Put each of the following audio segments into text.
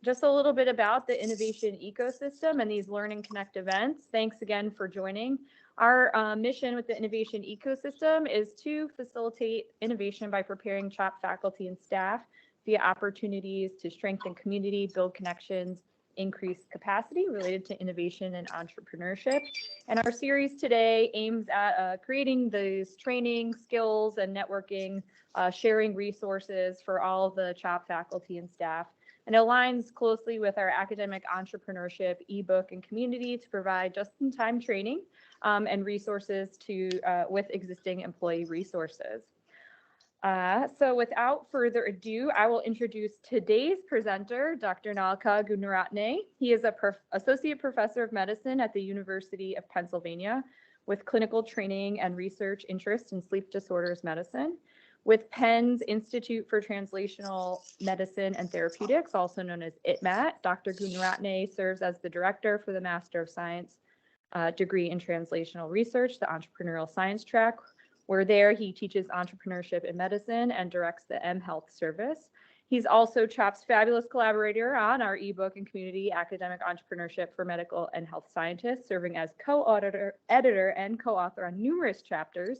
Just a little bit about the innovation ecosystem and these Learn and Connect events. Thanks again for joining. Our mission with the innovation ecosystem is to facilitate innovation by preparing CHOP faculty and staff via opportunities to strengthen community, build connections, increase capacity related to innovation and entrepreneurship. And our series today aims at creating these training, skills, and networking, sharing resources for all of the CHOP faculty and staff, and aligns closely with our academic entrepreneurship ebook and community to provide just-in-time training and resources to with existing employee resources. So without further ado, I will introduce today's presenter, Dr. Nalaka Gooneratne. He is an associate professor of medicine at the University of Pennsylvania with clinical training and research interest in sleep disorders medicine. With Penn's Institute for Translational Medicine and Therapeutics, also known as ITMAT, Dr. Gooneratne serves as the director for the Master of Science degree in Translational Research, the Entrepreneurial Science track, where there he teaches entrepreneurship in medicine and directs the mHealth service. He's also CHOP's fabulous collaborator on our ebook and community academic entrepreneurship for medical and health scientists, serving as co-editor and co-author on numerous chapters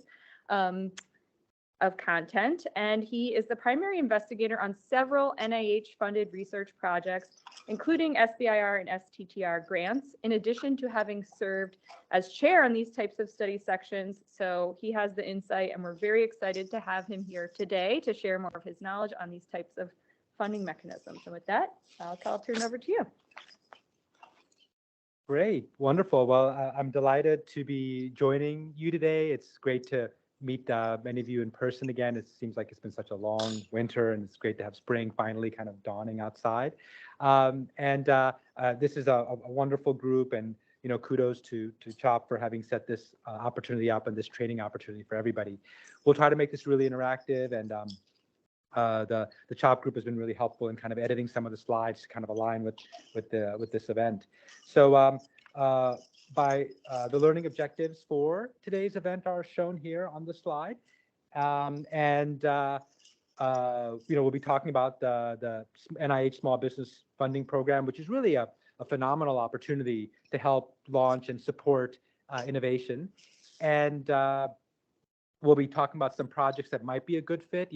of content, and he is the primary investigator on several NIH-funded research projects, including SBIR and STTR grants, in addition to having served as chair on these types of study sections. So he has the insight, and we're very excited to have him here today to share more of his knowledge on these types of funding mechanisms. And with that, I'll turn it over to you. Great, wonderful. Well, I'm delighted to be joining you today. It's great to meet many of you in person again. It seems like it's been such a long winter, and it's great to have spring finally kind of dawning outside. This is a wonderful group, and kudos to CHOP for having set this opportunity up and this training opportunity for everybody. We'll try to make this really interactive, and the CHOP group has been really helpful in kind of editing some of the slides to kind of align with this event. So by the learning objectives for today's event are shown here on the slide. We'll be talking about the NIH Small Business Funding Program, which is really a phenomenal opportunity to help launch and support innovation. And we'll be talking about some projects that might be a good fit.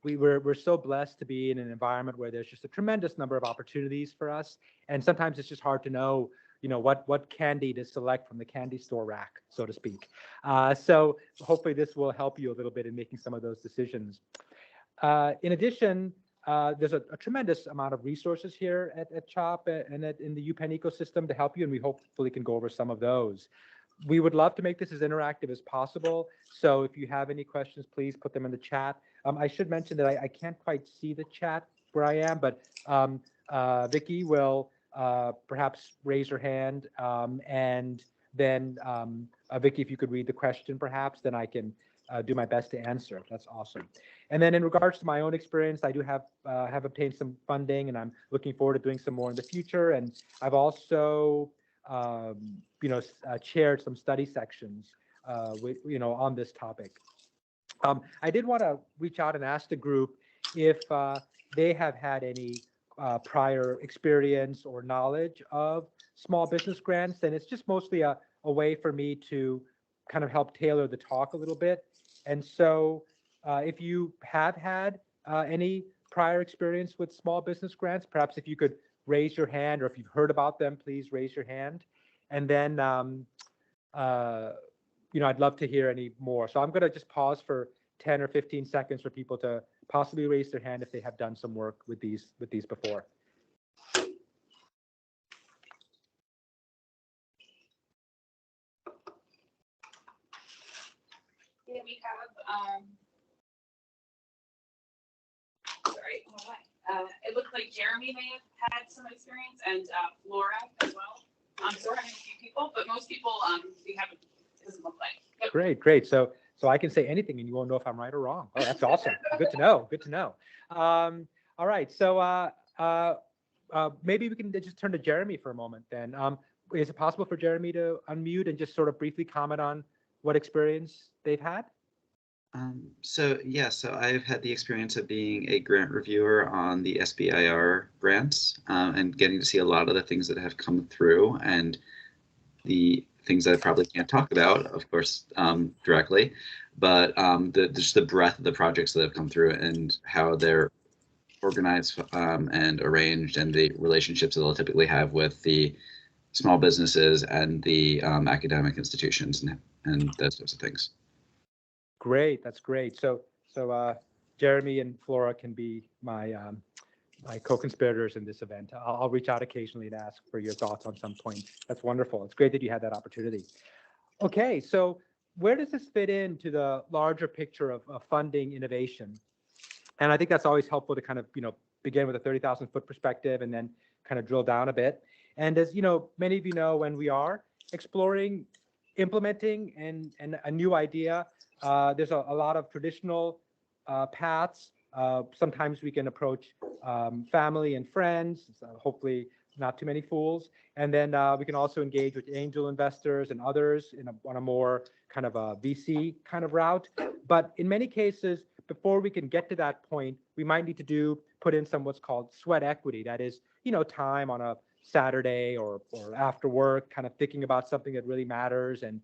We're so blessed to be in an environment where there's just a tremendous number of opportunities for us. And sometimes it's just hard to know what candy to select from the candy store rack, so to speak. So hopefully this will help you a little bit in making some of those decisions. In addition, there's a tremendous amount of resources here at CHOP and in the UPenn ecosystem to help you, and we hopefully can go over some of those. We would love to make this as interactive as possible. So if you have any questions, please put them in the chat. I should mention that I can't quite see the chat where I am, but Vicky will perhaps raise her hand, and then Vicky, if you could read the question perhaps, then I can do my best to answer. That's awesome. And then in regards to my own experience, I do have obtained some funding, and I'm looking forward to doing some more in the future. And I've also chaired some study sections on this topic. I did want to reach out and ask the group if they have had any prior experience or knowledge of small business grants, and it's just mostly a way for me to kind of help tailor the talk a little bit. And so if you have had any prior experience with small business grants, perhaps if you could raise your hand, or if you've heard about them, please raise your hand. And then I'd love to hear any more. So I'm going to just pause for 10 or 15 seconds for people to possibly raise their hand if they have done some work with these before. Yeah, we have, it looked like Jeremy may have had some experience, and Laura as well. So we're having a few people, but most people we haven't, it doesn't look like. Yep. Great. So I can say anything and you won't know if I'm right or wrong. Oh, that's awesome. Good to know. All right. So maybe we can just turn to Jeremy for a moment then. Is it possible for Jeremy to unmute and just sort of briefly comment on what experience they've had? So I've had the experience of being a grant reviewer on the SBIR grants, and getting to see a lot of the things that have come through, and the things that I probably can't talk about, of course, directly, but just the breadth of the projects that have come through and how they're organized and arranged, and the relationships that they'll typically have with the small businesses and the academic institutions and those sorts of things. Great, that's great. So Jeremy and Flora can be my my co-conspirators in this event. I'll reach out occasionally to ask for your thoughts on some point. That's wonderful. It's great that you had that opportunity. Okay, so where does this fit into the larger picture of funding innovation? And I think that's always helpful to kind of, begin with a 30,000-foot perspective and then kind of drill down a bit. And as many of you know, when we are exploring, implementing and a new idea, there's a lot of traditional paths. Sometimes we can approach family and friends, hopefully not too many fools. And then we can also engage with angel investors and others on a more kind of a VC kind of route. But in many cases, before we can get to that point, we might need to put in some what's called sweat equity. That is, time on a Saturday or after work, kind of thinking about something that really matters and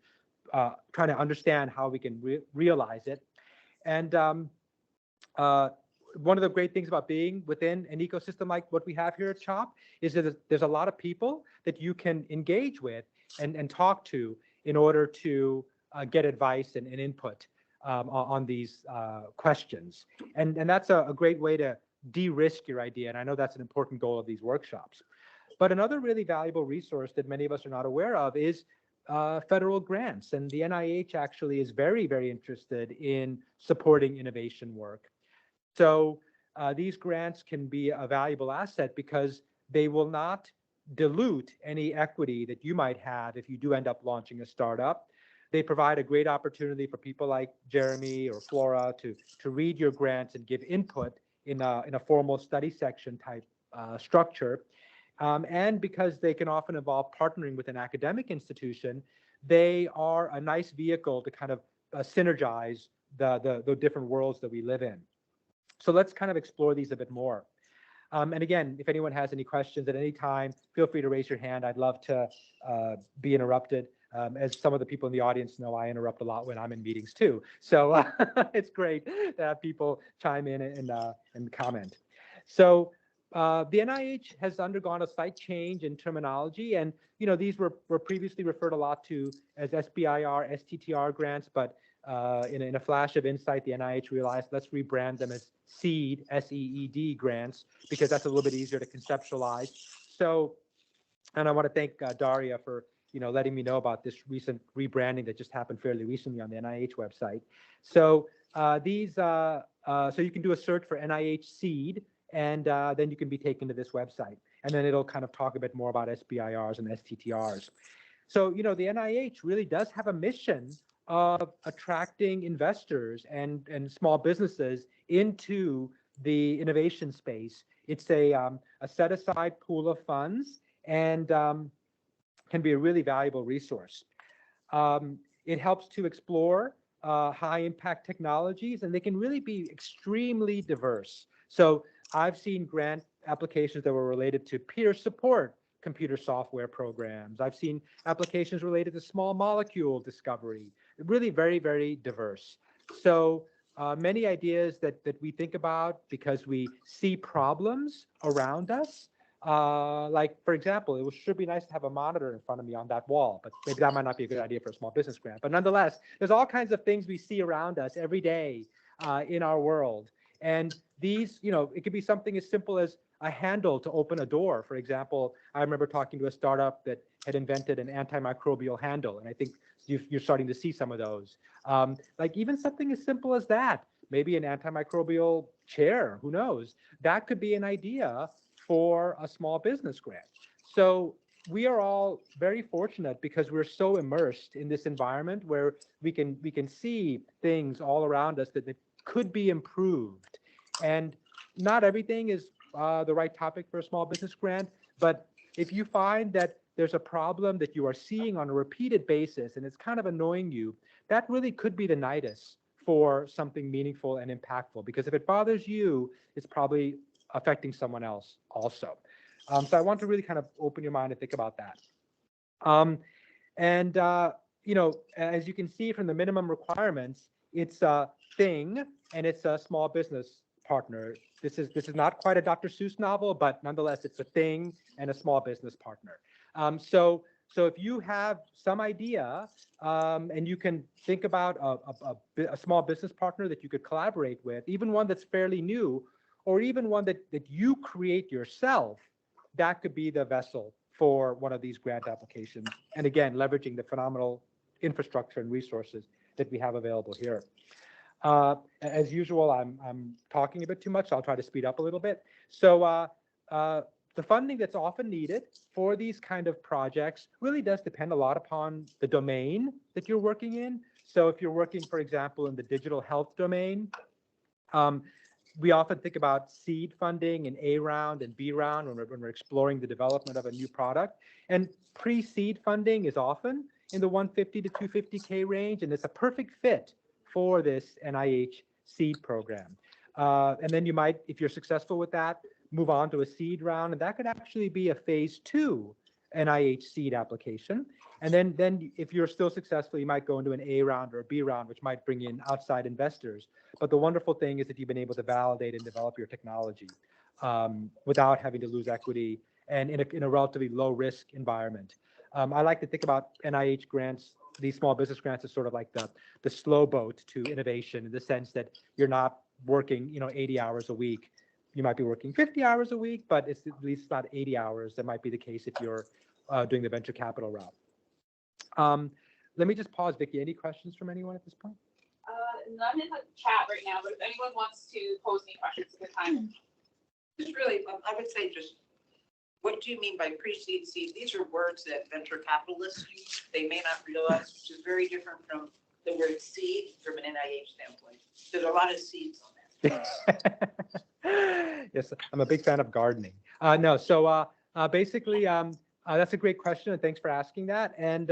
trying to understand how we can realize it. And one of the great things about being within an ecosystem like what we have here at CHOP is that there's a lot of people that you can engage with and talk to in order to get advice and input on these questions. And that's a great way to de-risk your idea. And I know that's an important goal of these workshops. But another really valuable resource that many of us are not aware of is federal grants. And the NIH actually is very, very interested in supporting innovation work. So these grants can be a valuable asset because they will not dilute any equity that you might have if you do end up launching a startup. They provide a great opportunity for people like Jeremy or Flora to read your grants and give input in a formal study section type structure. And because they can often involve partnering with an academic institution, they are a nice vehicle to kind of synergize the different worlds that we live in. So let's kind of explore these a bit more. And again, if anyone has any questions at any time, feel free to raise your hand. I'd love to be interrupted. As some of the people in the audience know, I interrupt a lot when I'm in meetings too. So it's great to have people chime in and comment. So the NIH has undergone a slight change in terminology, and these were previously referred a lot to as SBIR, STTR grants, but in a flash of insight, the NIH realized let's rebrand them as SEED, SEED grants, because that's a little bit easier to conceptualize. So, and I want to thank Daria for letting me know about this recent rebranding that just happened fairly recently on the NIH website. So so you can do a search for NIH SEED, and then you can be taken to this website, and then it'll kind of talk a bit more about SBIRs and STTRs. So the NIH really does have a mission of attracting investors and small businesses into the innovation space. It's a set-aside pool of funds and can be a really valuable resource. It helps to explore high-impact technologies, and they can really be extremely diverse. So I've seen grant applications that were related to peer support computer software programs. I've seen applications related to small molecule discovery. Really very, very diverse. So many ideas that we think about because we see problems around us. Like, for example, it should be nice to have a monitor in front of me on that wall, but maybe that might not be a good idea for a small business grant. But nonetheless, there's all kinds of things we see around us every day in our world. And these, it could be something as simple as a handle to open a door. For example, I remember talking to a startup that had invented an antimicrobial handle, and I think you're starting to see some of those. Like even something as simple as that, maybe an antimicrobial chair, who knows? That could be an idea for a small business grant. So we are all very fortunate because we're so immersed in this environment where we can see things all around us that could be improved. And not everything is the right topic for a small business grant, but if you find that there's a problem that you are seeing on a repeated basis and it's kind of annoying you, that really could be the nidus for something meaningful and impactful, because if it bothers you, it's probably affecting someone else also. So I want to really kind of open your mind and think about that. You know, as you can see from the minimum requirements, it's a thing and it's a small business partner. This is not quite a Dr. Seuss novel, but nonetheless, it's a thing and a small business partner. So if you have some idea and you can think about a small business partner that you could collaborate with, even one that's fairly new, or even one that you create yourself, that could be the vessel for one of these grant applications. And again, leveraging the phenomenal infrastructure and resources that we have available here. As usual, I'm talking a bit too much, so I'll try to speed up a little bit. So the funding that's often needed for these kind of projects really does depend a lot upon the domain that you're working in. So if you're working, for example, in the digital health domain, we often think about seed funding in A round and B round when we're exploring the development of a new product. And pre-seed funding is often in the 150 to 250K range, and it's a perfect fit for this NIH seed program. And then you might, if you're successful with that, move on to a seed round, and that could actually be a phase 2 NIH seed application. And then if you're still successful, you might go into an A round or a B round, which might bring in outside investors. But the wonderful thing is that you've been able to validate and develop your technology without having to lose equity and in a relatively low risk environment. I like to think about NIH grants, these small business grants, as sort of like the slow boat to innovation, in the sense that you're not working 80 hours a week. You might be working 50 hours a week, but it's at least not 80 hours. That might be the case if you're doing the venture capital route. Let me just pause, Vicki. Any questions from anyone at this point? None in the chat right now, but if anyone wants to pose any questions, it's a good time. Just really, I would say just, what do you mean by pre-seed, seed? These are words that venture capitalists use. They may not realize, which is very different from the word seed from an NIH standpoint. There's a lot of seeds on that. Yes, I'm a big fan of gardening. Basically, that's a great question, and thanks for asking that. And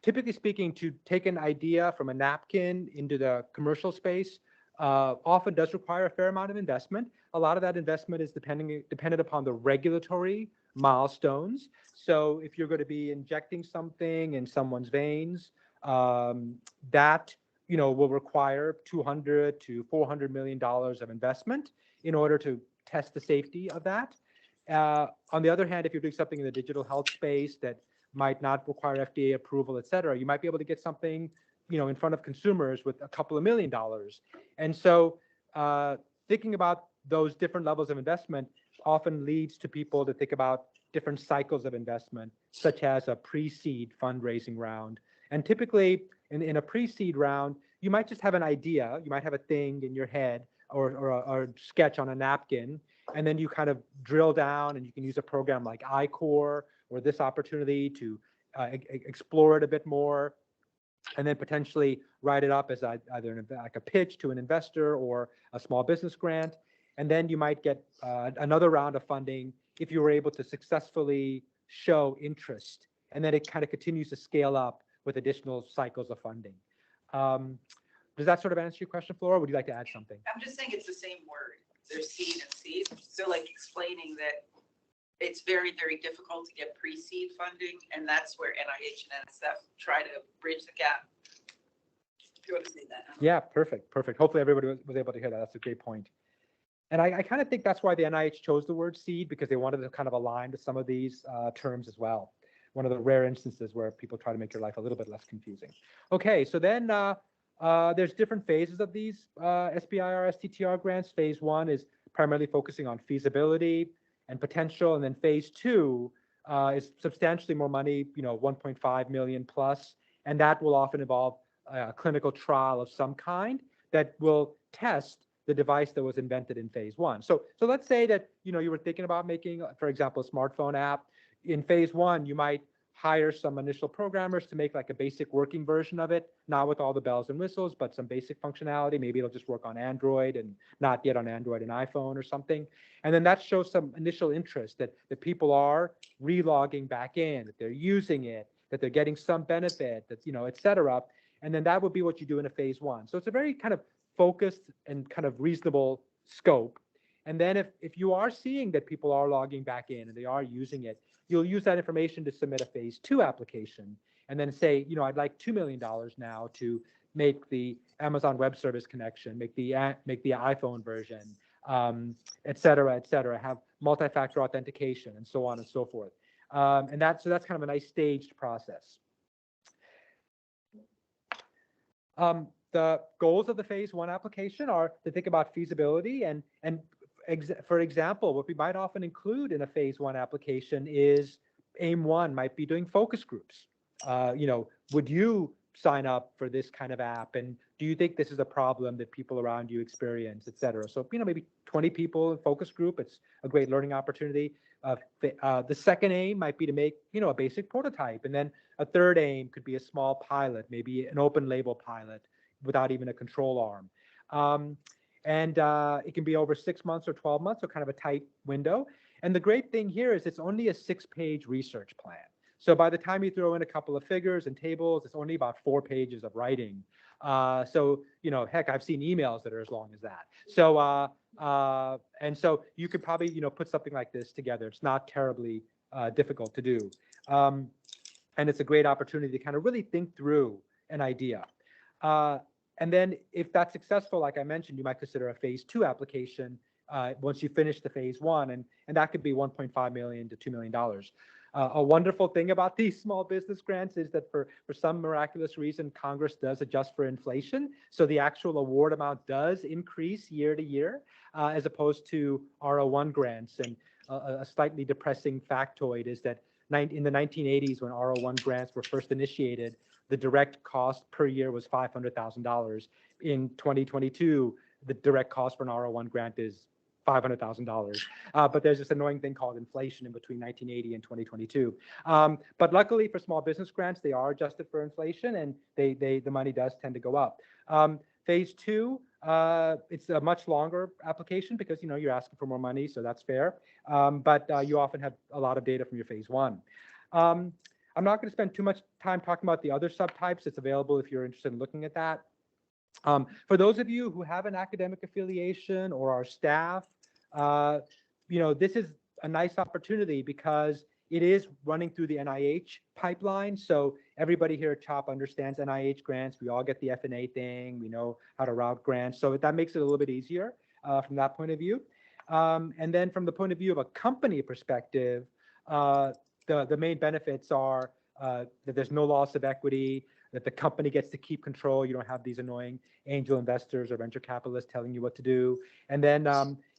typically speaking, to take an idea from a napkin into the commercial space often does require a fair amount of investment. A lot of that investment is dependent upon the regulatory milestones. So if you're going to be injecting something in someone's veins, that will require $200 to $400 million of investment in order to test the safety of that. On the other hand, if you're doing something in the digital health space that might not require FDA approval, et cetera, you might be able to get something, in front of consumers with a couple of $1 million. And so thinking about those different levels of investment often leads to people to think about different cycles of investment, such as a pre-seed fundraising round. And typically in a pre-seed round, you might just have an idea. You might have a thing in your head or a sketch on a napkin, and then you kind of drill down, and you can use a program like iCore or this opportunity to explore it a bit more, and then potentially write it up as either like a pitch to an investor or a small business grant. And then you might get another round of funding if you were able to successfully show interest. And then it kind of continues to scale up with additional cycles of funding. Does that sort of answer your question, Flora? Would you like to add something? I'm just saying it's the same word. There's seed and seed. So like explaining that it's very, very difficult to get pre-seed funding, and that's where NIH and NSF try to bridge the gap. If you want to say that. Yeah, perfect. Hopefully everybody was able to hear that. That's a great point. And I kind of think that's why the NIH chose the word seed, because they wanted to kind of align to some of these terms as well. One of the rare instances where people try to make your life a little bit less confusing. Okay, so then there's different phases of these SBIR, STTR grants. Phase 1 is primarily focusing on feasibility and potential, and then phase 2 is substantially more money, 1.5 million plus, and that will often involve a clinical trial of some kind that will test the device that was invented in phase 1. So let's say that you were thinking about making, for example, a smartphone app. In phase 1, you might hire some initial programmers to make like a basic working version of it, not with all the bells and whistles, but some basic functionality. Maybe it'll just work on Android and not yet on Android and iPhone or something. And then that shows some initial interest that people are relogging back in, that they're using it, that they're getting some benefit, that, et cetera. And then that would be what you do in a phase one. So it's a very kind of focused and kind of reasonable scope. And then if you are seeing that people are logging back in and they are using it, you'll use that information to submit a phase two application and then say, I'd like $2 million now to make the Amazon Web Service connection, make the iPhone version, et cetera, have multi-factor authentication and so on and so forth. And that's kind of a nice staged process. The goals of the phase one application are to think about feasibility and for example, what we might often include in a phase one application is aim one might be doing focus groups. Would you sign up for this kind of app? And do you think this is a problem that people around you experience, et cetera? So, maybe 20 people in focus group, it's a great learning opportunity. The second aim might be to make, a basic prototype. And then a third aim could be a small pilot, maybe an open label pilot without even a control arm. And it can be over 6 months or 12 months, so kind of a tight window. And the great thing here is it's only a 6-page research plan. So by the time you throw in a couple of figures and tables, it's only about 4 pages of writing. So, heck, I've seen emails that are as long as that. So, and so you could probably, put something like this together. It's not terribly difficult to do. And it's a great opportunity to kind of really think through an idea. And then if that's successful, like I mentioned, you might consider a phase two application once you finish the phase one, and that could be $1.5 million to $2 million. A wonderful thing about these small business grants is that for some miraculous reason, Congress does adjust for inflation. So the actual award amount does increase year to year, as opposed to R01 grants. And a slightly depressing factoid is that in the 1980s, when R01 grants were first initiated, the direct cost per year was $500,000. In 2022, the direct cost for an R01 grant is $500,000. But there's this annoying thing called inflation in between 1980 and 2022. But luckily for small business grants, they are adjusted for inflation, and the money does tend to go up. Phase two, it's a much longer application because you're asking for more money, so that's fair. But you often have a lot of data from your phase one. I'm not going to spend too much time talking about the other subtypes. It's available if you're interested in looking at that. For those of you who have an academic affiliation or are staff, this is a nice opportunity because it is running through the NIH pipeline. So everybody here at CHOP understands NIH grants. We all get the F&A thing. We know how to route grants. So that makes it a little bit easier from that point of view. And then from the point of view of a company perspective, the main benefits are that there's no loss of equity, that the company gets to keep control. You don't have these annoying angel investors or venture capitalists telling you what to do. And then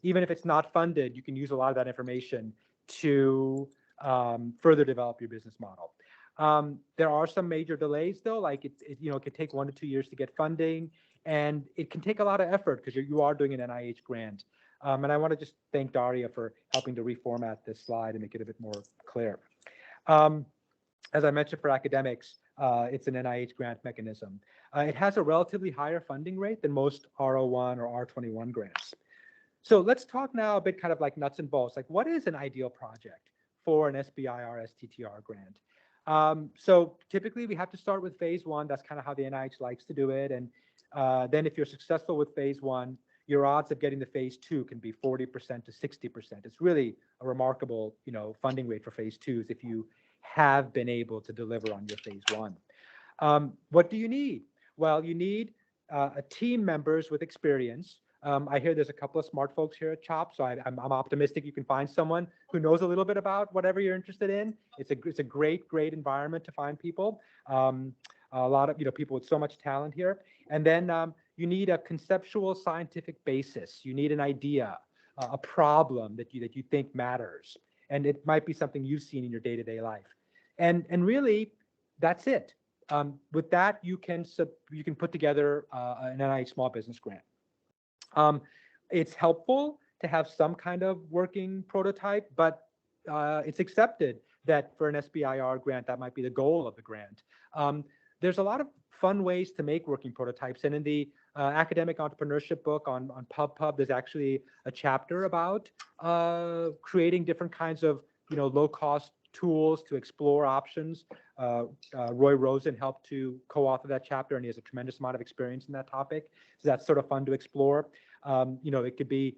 even if it's not funded, you can use a lot of that information to further develop your business model. There are some major delays though, like it could take 1 to 2 years to get funding, and it can take a lot of effort because you are doing an NIH grant. And I want to just thank Daria for helping to reformat this slide and make it a bit more clear. As I mentioned, for academics, it's an NIH grant mechanism. It has a relatively higher funding rate than most R01 or R21 grants. So let's talk now a bit kind of like nuts and bolts, like what is an ideal project for an SBIR STTR grant? So typically we have to start with phase one. That's kind of how the NIH likes to do it. And then if you're successful with phase one, your odds of getting to phase two can be 40% to 60%. It's really a remarkable, funding rate for phase twos if you have been able to deliver on your phase one. What do you need? Well, you need a team members with experience. I hear there's a couple of smart folks here at CHOP, so I'm optimistic you can find someone who knows a little bit about whatever you're interested in. It's a great environment to find people. A lot of people with so much talent here. And then you need a conceptual scientific basis. You need an idea, a problem that you think matters. And it might be something you've seen in your day-to-day life. And really, that's it. With that, you can put together an NIH small business grant. It's helpful to have some kind of working prototype, but it's accepted that for an SBIR grant, that might be the goal of the grant. There's a lot of fun ways to make working prototypes, and in the academic entrepreneurship book on PubPub, there's actually a chapter about creating different kinds of low-cost tools to explore options. Roy Rosen helped to co-author that chapter, and he has a tremendous amount of experience in that topic. So that's sort of fun to explore. It could be,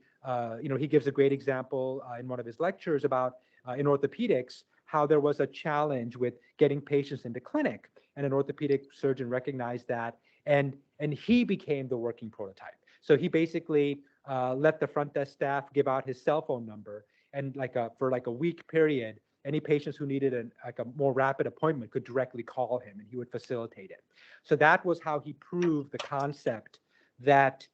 he gives a great example in one of his lectures about in orthopedics, how there was a challenge with getting patients into clinic, and an orthopedic surgeon recognized that, and he became the working prototype. So he basically let the front desk staff give out his cell phone number, and for a week period, any patients who needed a more rapid appointment could directly call him, and he would facilitate it. So that was how he proved the concept that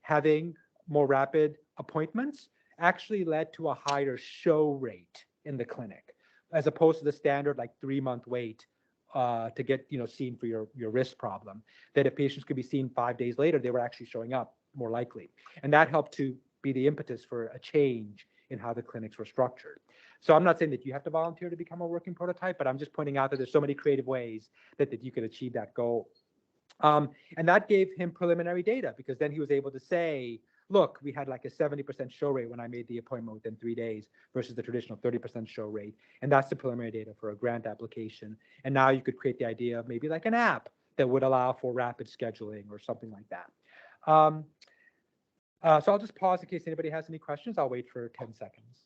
having more rapid appointments actually led to a higher show rate in the clinic, as opposed to the standard 3-month wait to get seen for your wrist problem. That if patients could be seen 5 days later, they were actually showing up more likely, and that helped to be the impetus for a change in how the clinics were structured. So I'm not saying that you have to volunteer to become a working prototype, but I'm just pointing out that there's so many creative ways that you could achieve that goal. And that gave him preliminary data, because then he was able to say, look, we had a 70% show rate when I made the appointment within 3 days versus the traditional 30% show rate. And that's the preliminary data for a grant application. And now you could create the idea of maybe an app that would allow for rapid scheduling or something like that. So I'll just pause in case anybody has any questions. I'll wait for 10 seconds.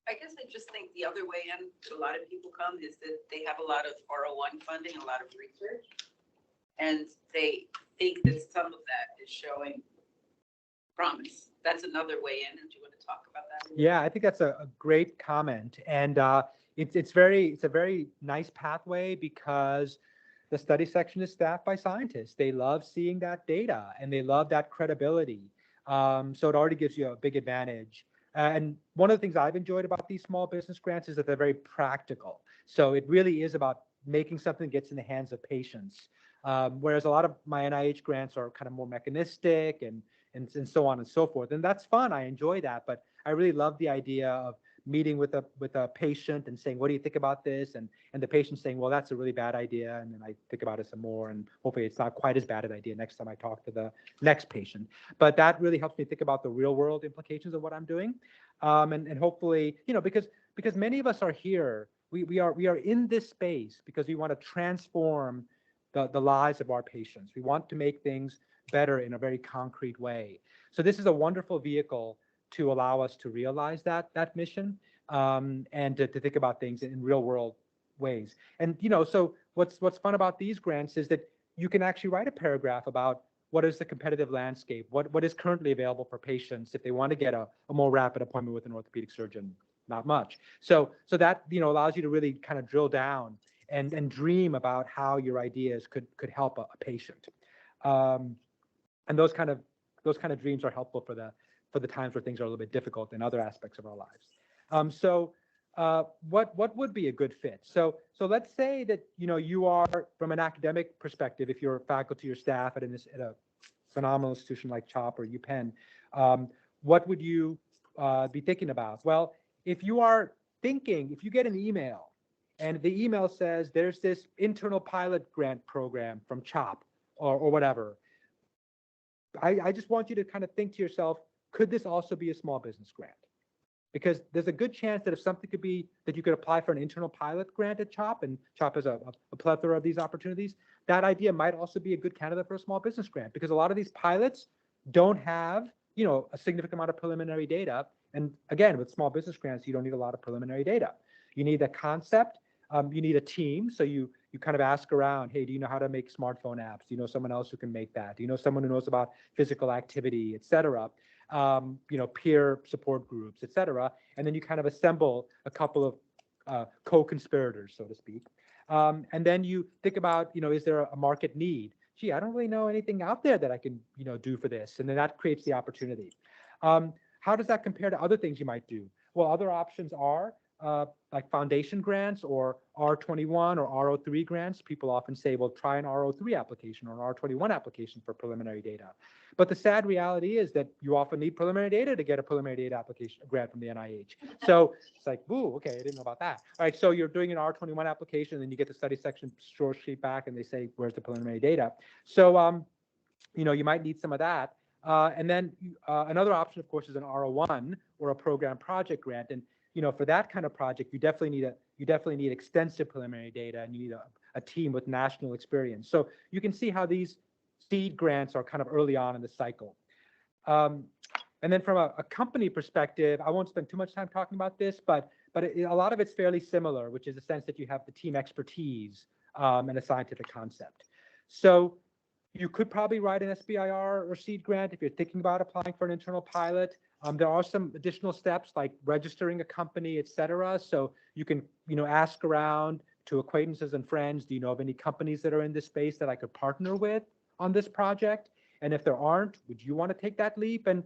I guess I just think the other way in a lot of people come is that they have a lot of R01 funding, a lot of research, and they think that some of that is showing promise. That's another way in. And do you want to talk about that? Yeah, I think that's a great comment. And it's a very nice pathway, because the study section is staffed by scientists. They love seeing that data, and they love that credibility. So it already gives you a big advantage. And one of the things I've enjoyed about these small business grants is that they're very practical. So it really is about making something that gets in the hands of patients. Whereas a lot of my NIH grants are kind of more mechanistic and so on and so forth. And that's fun. I enjoy that. But I really love the idea of meeting with a patient and saying, what do you think about this? And the patient saying, well, that's a really bad idea. And then I think about it some more, and hopefully it's not quite as bad an idea next time I talk to the next patient. But that really helps me think about the real world implications of what I'm doing. And hopefully, because many of us are here, we are in this space because we want to transform the lives of our patients. We want to make things better in a very concrete way. So this is a wonderful vehicle to allow us to realize that mission, and to think about things in real world ways. And so what's fun about these grants is that you can actually write a paragraph about what is the competitive landscape, what is currently available for patients if they want to get a more rapid appointment with an orthopedic surgeon. Not much. So that allows you to really kind of drill down and dream about how your ideas could help a patient. And those kind of dreams are helpful for the times where things are a little bit difficult in other aspects of our lives. What would be a good fit? So let's say that you are, from an academic perspective, if you're faculty or staff at a phenomenal institution like CHOP or UPenn, what would you be thinking about? Well, if you get an email and the email says there's this internal pilot grant program from CHOP or whatever, I just want you to kind of think to yourself, could this also be a small business grant? Because there's a good chance that if something could be that you could apply for an internal pilot grant at CHOP, and CHOP has a plethora of these opportunities, that idea might also be a good candidate for a small business grant, because a lot of these pilots don't have a significant amount of preliminary data. And again, with small business grants, you don't need a lot of preliminary data. You need a concept, you need a team. So you kind of ask around, hey, do you know how to make smartphone apps? Do you know someone else who can make that? Do you know someone who knows about physical activity, et cetera? Peer support groups, et cetera. And then you kind of assemble a couple of co-conspirators, so to speak. And then you think about, is there a market need? Gee, I don't really know anything out there that I can, do for this. And then that creates the opportunity. How does that compare to other things you might do? Well, other options are like foundation grants or R21 or R03 grants. People often say, well, try an R03 application or an R21 application for preliminary data. But the sad reality is that you often need preliminary data to get a preliminary data application grant from the NIH. So it's like, woo, okay, I didn't know about that. All right, so you're doing an R21 application, and then you get the study section source sheet back, and they say, where's the preliminary data? So, you might need some of that. And then another option, of course, is an R01 or a program project grant. And for that kind of project, you definitely need extensive preliminary data, and you need a team with national experience. So you can see how these seed grants are kind of early on in the cycle. And then from a company perspective, I won't spend too much time talking about this, but a lot of it's fairly similar, which is the sense that you have the team expertise and a scientific concept. So you could probably write an SBIR or seed grant if you're thinking about applying for an internal pilot. There are some additional steps like registering a company, et cetera. So you can, ask around to acquaintances and friends, do you know of any companies that are in this space that I could partner with on this project? And if there aren't, would you want to take that leap and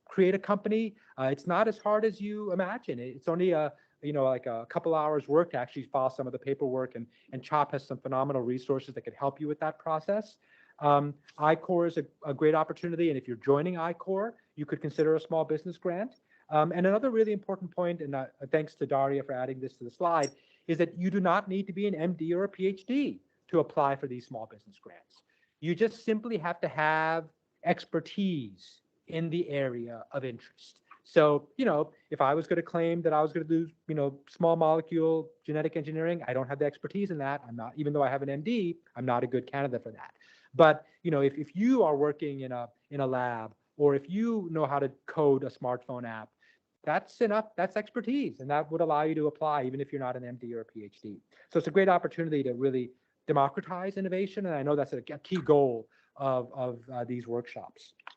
create a company? It's not as hard as you imagine. It's only like a couple hours work to actually file some of the paperwork, and CHOP has some phenomenal resources that could help you with that process. I-Corps is a great opportunity, and if you're joining I-Corps, you could consider a small business grant. And another really important point, and thanks to Daria for adding this to the slide, is that you do not need to be an MD or a PhD to apply for these small business grants. You just simply have to have expertise in the area of interest. So, if I was going to claim that I was going to do, small molecule genetic engineering, I don't have the expertise in that. I'm not, even though I have an MD, I'm not a good candidate for that. But, if you are working in a lab, or if you know how to code a smartphone app, that's enough, that's expertise, and that would allow you to apply even if you're not an MD or a PhD. So it's a great opportunity to really democratize innovation, and I know that's a key goal of these workshops.